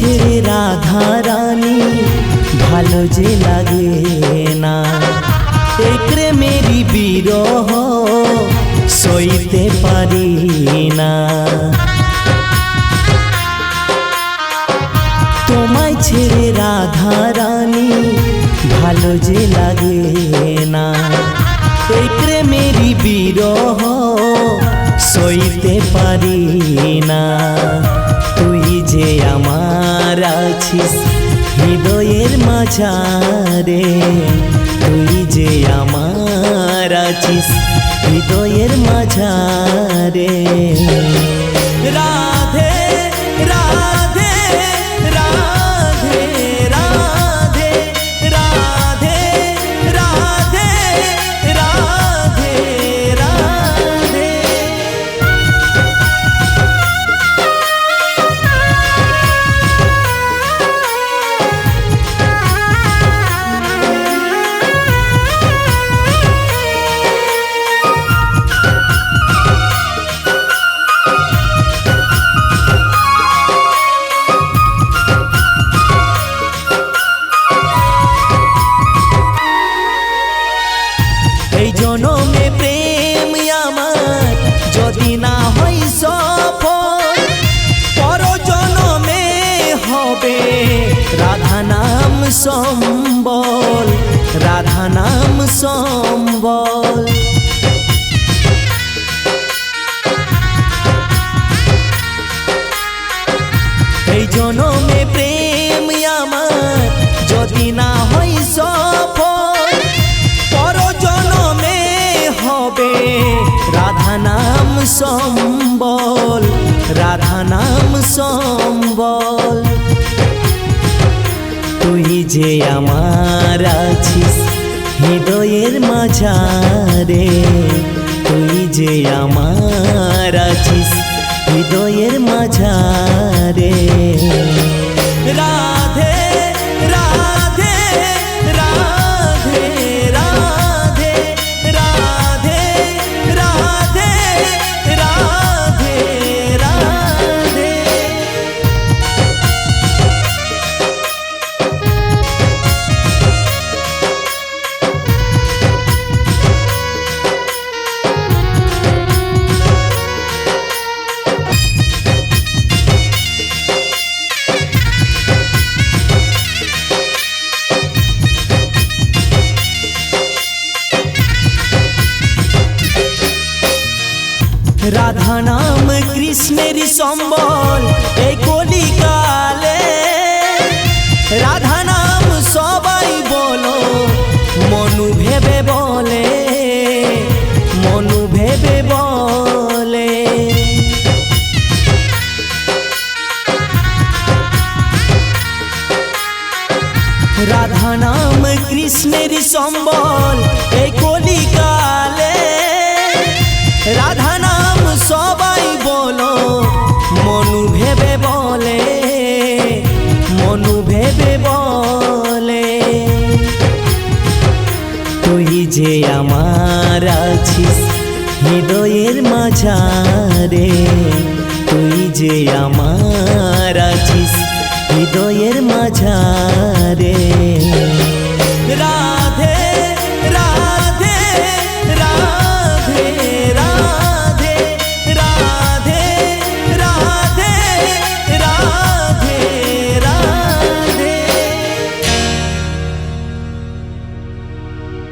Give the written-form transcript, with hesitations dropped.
ছেড়ে রাধা রানী ভালো যে লাগে না, এই প্রেমেরই বিরহ সইতে পারি না। তোমায় ছেড়ে রাধা রানী ভালো যে লাগে না, এই প্রেমেরই বিরহ সইতে পারি না। তুই যে আমার আছিস হৃদয়ের মাঝারে, তুই যে আমার আছিস হৃদয়ের মাঝারে। রাধে রাধে রাধে রাধে রাধে রাধে রাধে রাধে। এই জনমে প্রেম আমার যদি না হয় সফল, পর জনমে হবে রাধা নাম সম্বল, রাধা নাম সম্বল। এই জনমে প্রেম আমার যদি না হয় সফল, পর জনমে হবে রাধা নাম সম্বল, রাধা নাম সম্বল। তুই যে আমার আছিস হৃদয়ের মাঝারে, তুই যে আমার আছিস হৃদয়ের মাঝারে। রাধে রাধে রাধে রাধে রাধে রাধে রাধে রাধে। রাধা নাম কৃষ্ণের সম্বল এই কলিকালে, রাধা নাম সবাই বলো মনু ভেবে বলে, মনু ভেবে বলে। রাধা নাম কৃষ্ণের সম্বল এই কলিকালে, রাধা নাম সবাই বলো মনু ভেবে বলে, মনু ভেবে বলে। তুই যে আমার আছিস হৃদয়ের মাঝারে, তুই যে আমার আছিস হৃদয়ের মাঝারে।